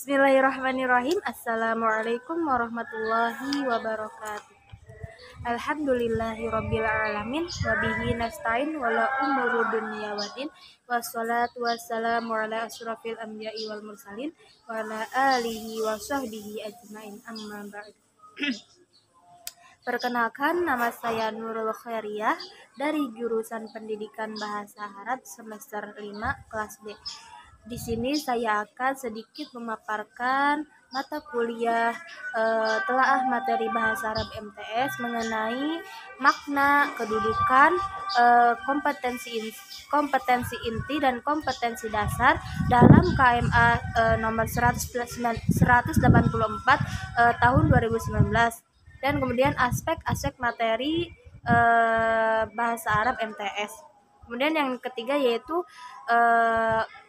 Bismillahirrahmanirrahim. Assalamualaikum warahmatullahi wabarakatuh. Alhamdulillahirabbil alamin wa bihi nasta'in wala umuru dunya waddin wassalatu wassalamu ala asyrafil anbiya'i wal mursalin wa ala alihi wa sahbihi ajmain amma ba'd. Perkenalkan, nama saya Nurul Khairiyah dari jurusan Pendidikan Bahasa Arab semester 5 kelas B. Di sini saya akan sedikit memaparkan mata kuliah telaah materi bahasa Arab MTS mengenai makna, kedudukan, kompetensi inti dan kompetensi dasar dalam KMA nomor 184 tahun 2019, dan kemudian aspek-aspek materi bahasa Arab MTS. Kemudian yang ketiga yaitu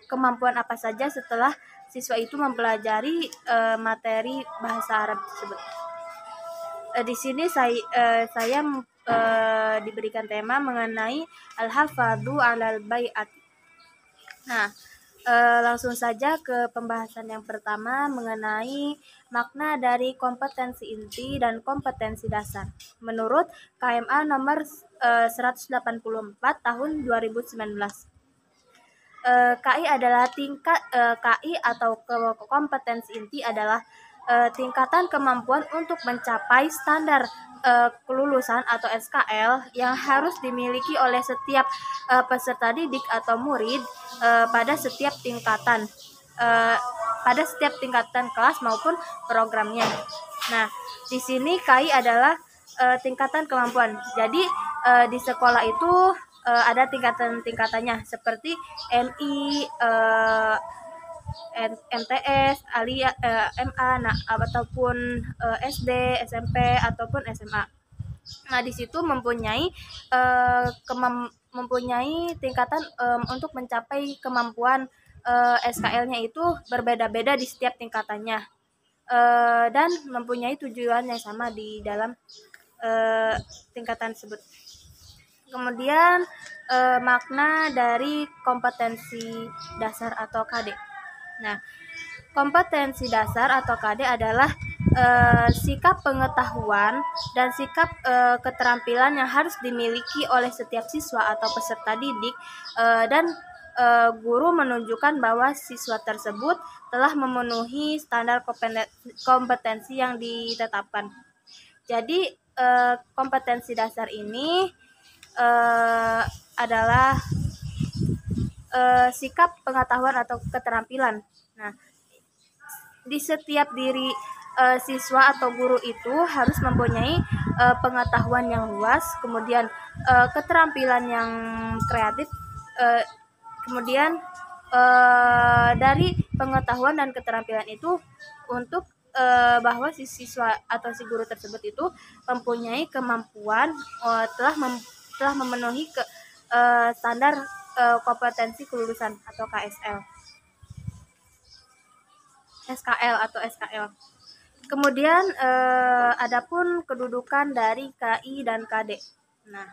kemampuan apa saja setelah siswa itu mempelajari materi bahasa Arab tersebut. Di sini saya diberikan tema mengenai al-hafadhu 'alal bai'at. Nah, langsung saja ke pembahasan yang pertama mengenai makna dari kompetensi inti dan kompetensi dasar. Menurut KMA nomor 184 tahun 2019. KI adalah KI atau kompetensi inti adalah tingkatan kemampuan untuk mencapai standar kelulusan atau SKL yang harus dimiliki oleh setiap peserta didik atau murid pada setiap tingkatan kelas maupun programnya. Nah, di sini KI adalah tingkatan kemampuan. Jadi di sekolah itu ada tingkatan-tingkatannya seperti MI, MTS, Alia, MA, ataupun SD, SMP ataupun SMA. Nah, di situ mempunyai tingkatan untuk mencapai kemampuan SKL-nya itu berbeda-beda di setiap tingkatannya, dan mempunyai tujuan yang sama di dalam tingkatan tersebut. Kemudian makna dari kompetensi dasar atau KD. Nah, kompetensi dasar atau KD adalah sikap pengetahuan dan sikap keterampilan yang harus dimiliki oleh setiap siswa atau peserta didik, dan guru menunjukkan bahwa siswa tersebut telah memenuhi standar kompetensi yang ditetapkan. Jadi kompetensi dasar ini adalah sikap pengetahuan atau keterampilan. Nah, di setiap diri siswa atau guru itu harus mempunyai pengetahuan yang luas, kemudian keterampilan yang kreatif, kemudian dari pengetahuan dan keterampilan itu untuk bahwa si siswa atau si guru tersebut itu mempunyai kemampuan telah memenuhi standar kompetensi kelulusan atau SKL. Kemudian adapun kedudukan dari KI dan KD. Nah,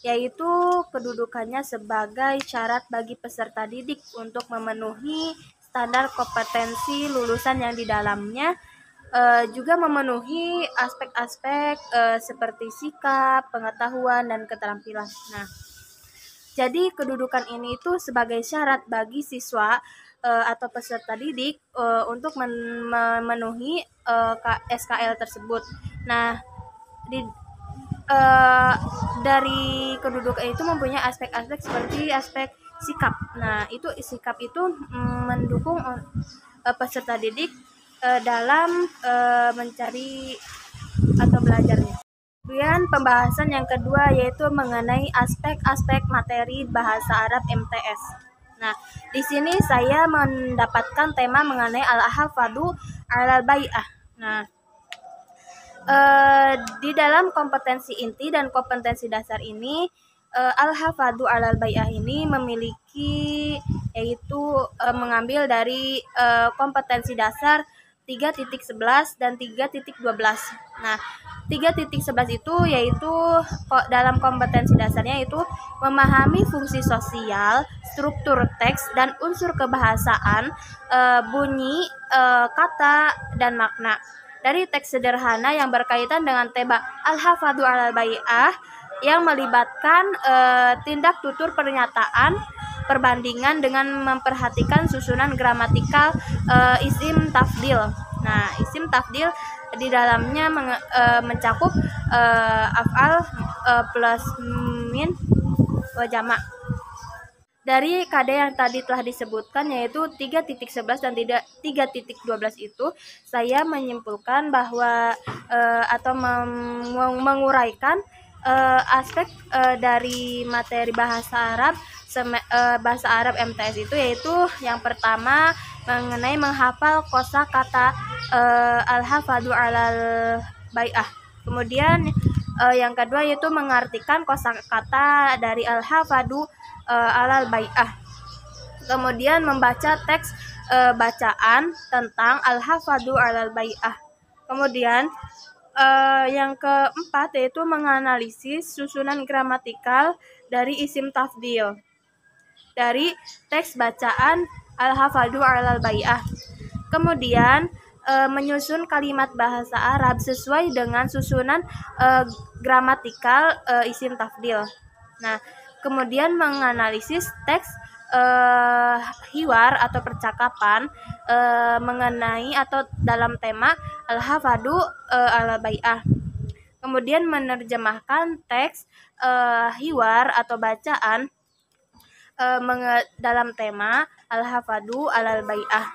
yaitu kedudukannya sebagai syarat bagi peserta didik untuk memenuhi standar kompetensi lulusan yang di dalamnya juga memenuhi aspek-aspek seperti sikap, pengetahuan, dan keterampilan. Nah, jadi kedudukan ini itu sebagai syarat bagi siswa atau peserta didik untuk memenuhi SKL tersebut. Nah, dari kedudukan itu mempunyai aspek-aspek seperti aspek sikap. Nah, itu sikap itu mendukung peserta didik dalam mencari atau belajarnya. Kemudian pembahasan yang kedua yaitu mengenai aspek-aspek materi bahasa Arab MTS. Nah, di sini saya mendapatkan tema mengenai al-hafadhu 'alal bai'ah. Nah, di dalam kompetensi inti dan kompetensi dasar ini, al-hafadhu 'alal bai'ah ini memiliki yaitu mengambil dari kompetensi dasar 3.11 dan 3.12. Nah, 3.11 itu yaitu dalam kompetensi dasarnya itu memahami fungsi sosial, struktur teks dan unsur kebahasaan, bunyi, kata dan makna. Dari teks sederhana yang berkaitan dengan tema Al-Hafadhu 'alal Bai'ah yang melibatkan tindak tutur pernyataan perbandingan dengan memperhatikan susunan gramatikal isim tafdil. Nah, isim tafdil di dalamnya mencakup af'al plus min wa jama'. Dari KD yang tadi telah disebutkan yaitu 3.11 dan 3.12 itu saya menyimpulkan bahwa atau menguraikan aspek dari materi bahasa Arab MTS itu, yaitu yang pertama mengenai menghafal kosakata Al-Hafadhu 'alal Bai'ah. Kemudian yang kedua yaitu mengartikan kosakata dari Al-Hafadhu 'alal Bai'ah. Kemudian membaca teks bacaan tentang Al-Hafadhu 'alal Bai'ah. Kemudian yang keempat yaitu menganalisis susunan gramatikal dari isim tafdil dari teks bacaan Al-Hafadhu 'alal Bai'ah. Kemudian menyusun kalimat bahasa Arab sesuai dengan susunan gramatikal isim tafdil. Nah, kemudian menganalisis teks hiwar atau percakapan mengenai atau dalam tema Al-Hafadhu 'alal Bai'ah. Kemudian menerjemahkan teks hiwar atau bacaan dalam tema Al-Hafadhu 'alal Bai'ah.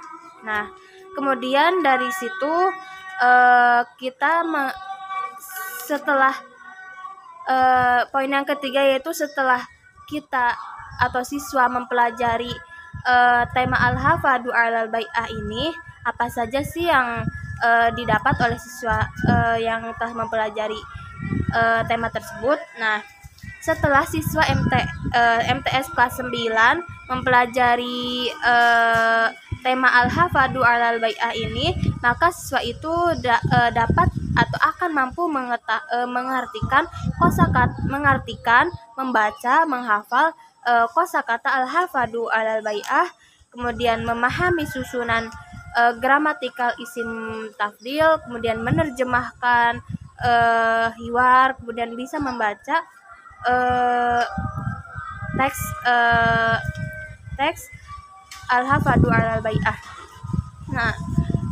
Nah, kemudian dari situ kita setelah poin yang ketiga yaitu setelah kita atau siswa mempelajari tema Al-Hafadhu 'alal Bai'ah ini, apa saja sih yang didapat oleh siswa yang telah mempelajari tema tersebut. Nah, setelah siswa MTS kelas 9 mempelajari tema Al-Hafadhu 'alal Bai'ah ini, maka siswa itu dapat atau akan mampu mengartikan, membaca, menghafal kosakata Al-Hafadhu 'alal Bai'ah, kemudian memahami susunan gramatikal isim tafdil, kemudian menerjemahkan hiwar, kemudian bisa membaca teks Al-Hafadhu 'alal Bai'ah. Nah,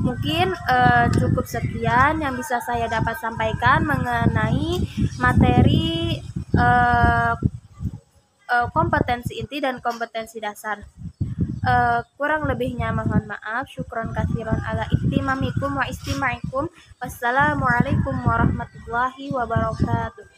mungkin cukup sekian yang bisa saya dapat sampaikan mengenai materi kompetensi inti dan kompetensi dasar. Kurang lebihnya mohon maaf. Syukron katsiron ala ihtimamikum wa istima'ikum. Wassalamualaikum warahmatullahi wabarakatuh.